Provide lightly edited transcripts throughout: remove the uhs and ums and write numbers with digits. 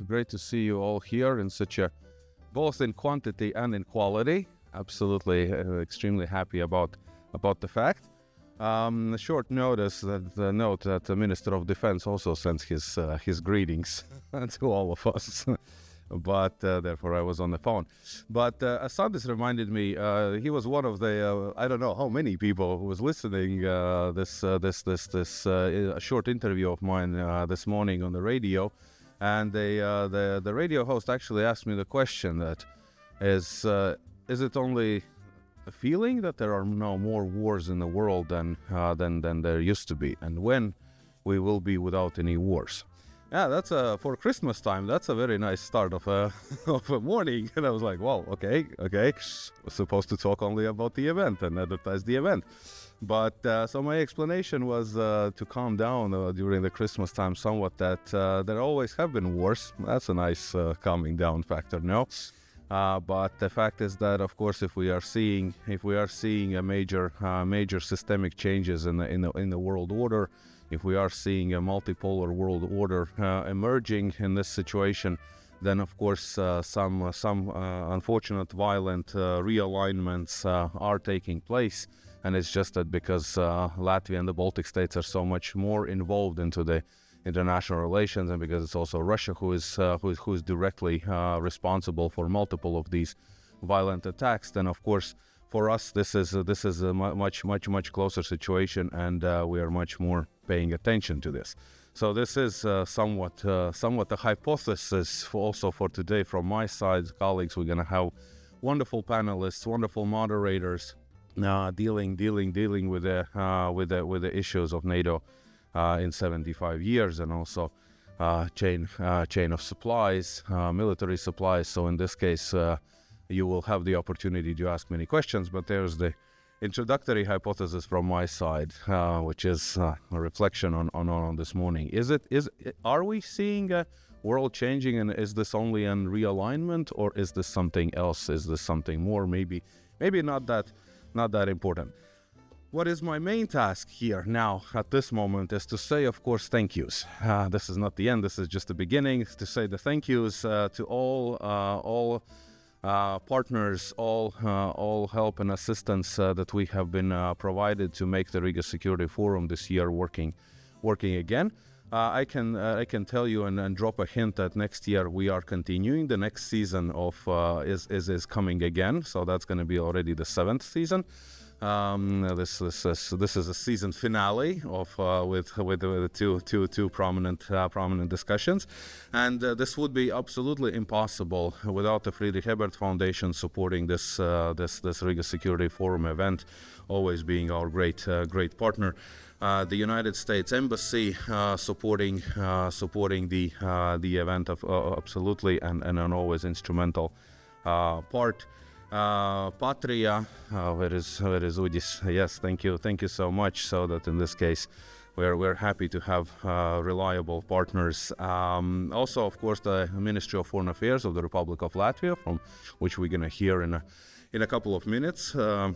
Great to see you all here in both in quantity and in quality. Absolutely, extremely happy about the fact. A short notice that the Minister of Defense also sends his greetings to all of us. But therefore I was on the phone. But Asandis reminded me, he was one of the I don't know how many people who was listening this short interview of mine this morning on the radio, and the radio host actually asked me the question that is it only a feeling that there are now more wars in the world than there used to be, and when we will be without any wars? Yeah, that's for Christmas time. That's a very nice start of a morning. And I was like, wow, okay. We're supposed to talk only about the event and advertise the event. But so my explanation was to calm down during the Christmas time somewhat, that there always have been wars. That's a nice calming down factor, no? But the fact is that, of course, if we are seeing a major systemic changes in the world order, if we are seeing a multipolar world order emerging in this situation, then of course some unfortunate violent realignments are taking place, and it's just that because Latvia and the Baltic states are so much more involved into the international relations, and because it's also Russia who is directly responsible for multiple of these violent attacks, then of course for us this is a much closer situation, and we are much more paying attention to this. So this is somewhat a hypothesis also for today from my side, colleagues. We're going to have wonderful panelists, wonderful moderators dealing with the issues of NATO in 75 years, and also chain of supplies, military supplies. So in this case, you will have the opportunity to ask many questions, but there's the introductory hypothesis from my side, which is a reflection on this morning. Are we seeing a world changing, and is this only a realignment, or is this something else? Is this something more? Maybe not that important. What is my main task here now at this moment is to say, of course, thank yous. This is not the end. This is just the beginning. To say the thank yous to all partners, all help and assistance that we have been provided to make the Riga Security Forum this year working again. I can tell you and drop a hint that next year we are continuing. The next season of is coming again, so that's going to be already the 7th season. This is a season finale of with two prominent discussions, and this would be absolutely impossible without the Friedrich-Ebert Foundation supporting this Riga Security Forum event, always being our great partner. The United States Embassy supporting the event absolutely, and an always instrumental part. Patria, where is Udis? Yes, thank you so much. So that in this case, we're happy to have reliable partners. Also, of course, the Ministry of Foreign Affairs of the Republic of Latvia, from which we're gonna hear in a couple of minutes. Okay,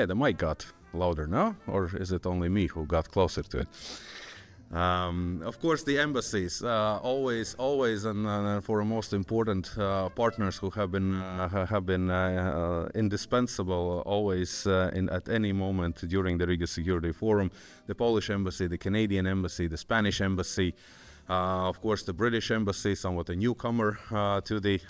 the mic got louder now, or is it only me who got closer to it? Of course, the embassies, always, and for our most important partners who have been indispensable always at any moment during the Riga Security Forum. The Polish embassy, the Canadian embassy, the Spanish embassy, of course, the British embassy, somewhat a newcomer to the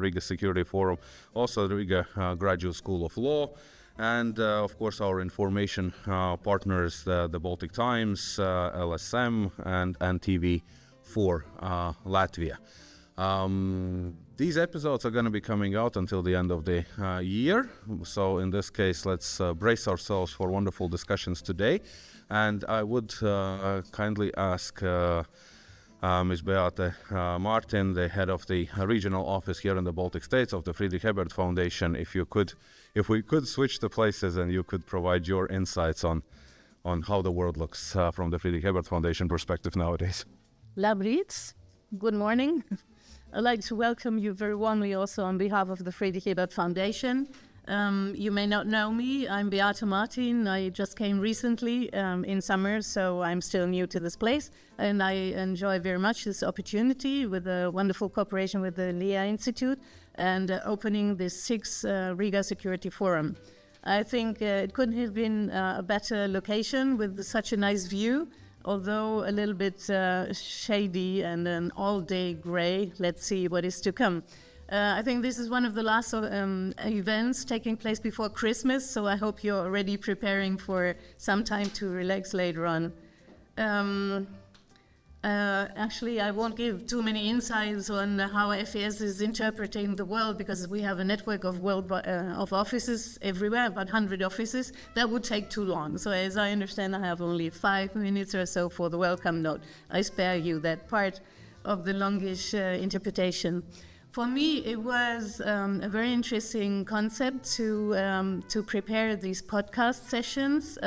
Riga Security Forum. Also, the Riga Graduate School of Law. And of course our information partners, the Baltic Times, LSM, and TV4 Latvia. These episodes are going to be coming out until the end of the year. So in this case, let's brace ourselves for wonderful discussions today. And I would kindly ask Ms. Beate Martin, the head of the regional office here in the Baltic States of the Friedrich-Ebert Foundation, if we could switch the places and you could provide your insights on how the world looks from the Friedrich-Ebert Foundation perspective nowadays. Labrit, good morning. I'd like to welcome you very warmly also on behalf of the Friedrich-Ebert Foundation. You may not know me. I'm Beate Martin. I just came recently in summer, so I'm still new to this place. And I enjoy very much this opportunity with a wonderful cooperation with the LIA Institute and opening this 6th Riga Security Forum. I think it couldn't have been a better location with such a nice view, although a little bit shady and an all-day gray. Let's see what is to come. I think this is one of the last events taking place before Christmas, so I hope you're already preparing for some time to relax later on. Actually, I won't give too many insights on how FES is interpreting the world, because we have a network of of offices everywhere, about 100 offices. That would take too long. So as I understand, I have only 5 minutes or so for the welcome note. I spare you that part of the longish interpretation. For me, it was a very interesting concept to prepare these podcast sessions,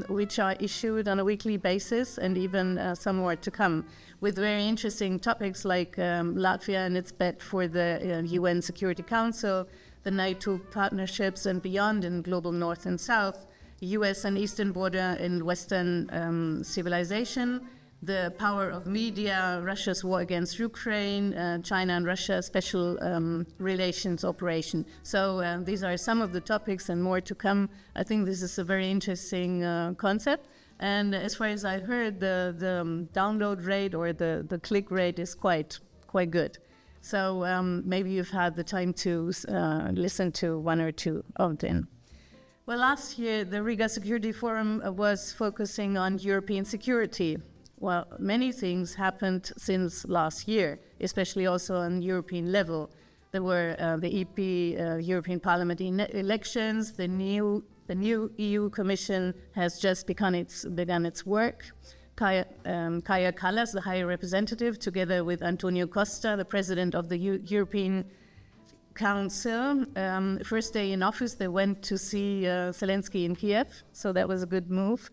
which are issued on a weekly basis, and even some more to come, with very interesting topics like Latvia and its bid for the UN Security Council, the NATO partnerships and beyond in global North and South, US and Eastern border in Western civilization, the power of media, Russia's war against Ukraine, China and Russia special relations operation. So these are some of the topics and more to come. I think this is a very interesting concept. And as far as I heard, the download rate or the click rate is quite good. So maybe you've had the time to listen to one or two of them. Well, last year, the Riga Security Forum was focusing on European security. Well, many things happened since last year, especially also on European level. There were the EP European Parliament elections. The new EU Commission has just begun its work. Kaja Kallas, the High Representative, together with Antonio Costa, the President of the European Council. First day in office, they went to see Zelensky in Kiev, so that was a good move.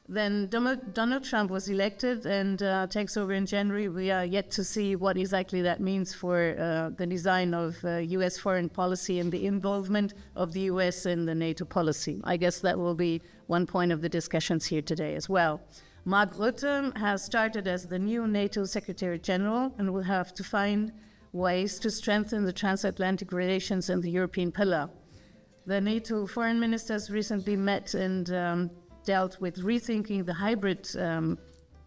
Then Donald Trump was elected and takes over in January. We are yet to see what exactly that means for the design of U.S. foreign policy and the involvement of the U.S. in the NATO policy. I guess that will be one point of the discussions here today as well. Mark Rutte has started as the new NATO Secretary General and will have to find ways to strengthen the transatlantic relations and the European pillar. The NATO foreign ministers recently met and dealt with rethinking the hybrid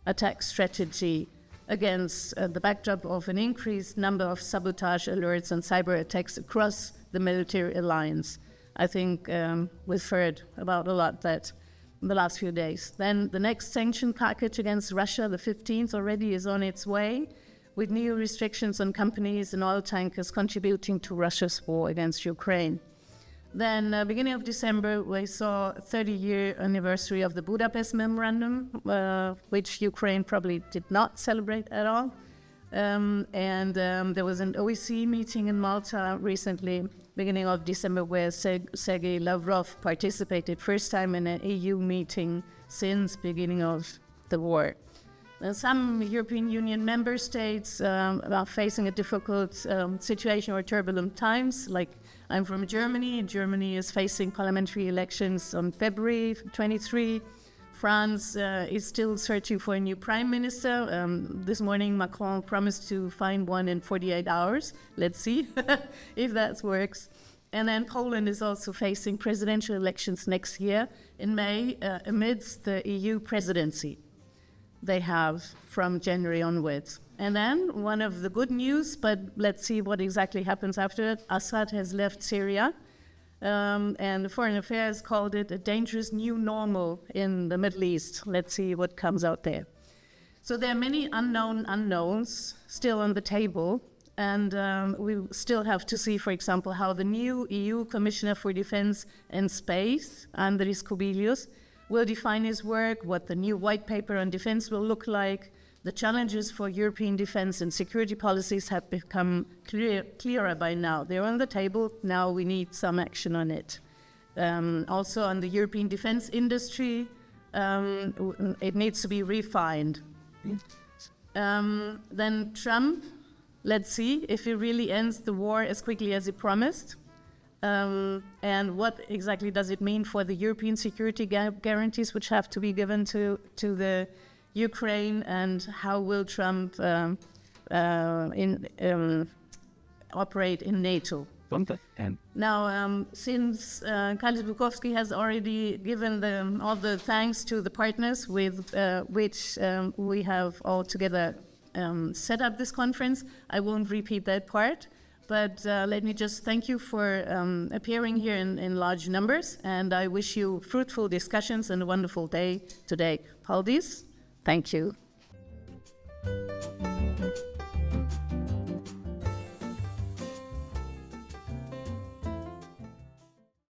attack strategy against the backdrop of an increased number of sabotage alerts and cyber attacks across the military alliance. I think we've heard about a lot that in the last few days. Then the next sanction package against Russia, the 15th, already is on its way, with new restrictions on companies and oil tankers contributing to Russia's war against Ukraine. Then, beginning of December, we saw a 30-year anniversary of the Budapest Memorandum, which Ukraine probably did not celebrate at all. There was an OEC meeting in Malta recently, beginning of December, where Sergei Lavrov participated, first time in an EU meeting since beginning of the war. Some European Union member states are facing a difficult situation or turbulent times, like I'm from Germany. Germany is facing parliamentary elections on February 23. France is still searching for a new prime minister. This morning, Macron promised to find one in 48 hours. Let's see if that works. And then Poland is also facing presidential elections next year in May amidst the EU presidency they have from January onwards. And then one of the good news, but let's see what exactly happens after it. Assad has left Syria, and Foreign Affairs called it a dangerous new normal in the Middle East. Let's see what comes out there. So there are many unknowns still on the table, and we still have to see, for example, how the new EU Commissioner for Defense and Space, Andris Kubilius, will define his work, what the new white paper on defense will look like. The challenges for European defense and security policies have become clearer by now. They're on the table. Now we need some action on it. Also on the European defense industry, it needs to be refined. Then Trump, let's see if he really ends the war as quickly as he promised. and what exactly does it mean for the European security guarantees which have to be given to the Ukraine, and how will Trump operate in NATO? Now, since Kārlis Bukovskis has already given all the thanks to the partners with which we have all together set up this conference, I won't repeat that part, but let me just thank you for appearing here in large numbers, and I wish you fruitful discussions and a wonderful day today. Paldies. Thank you.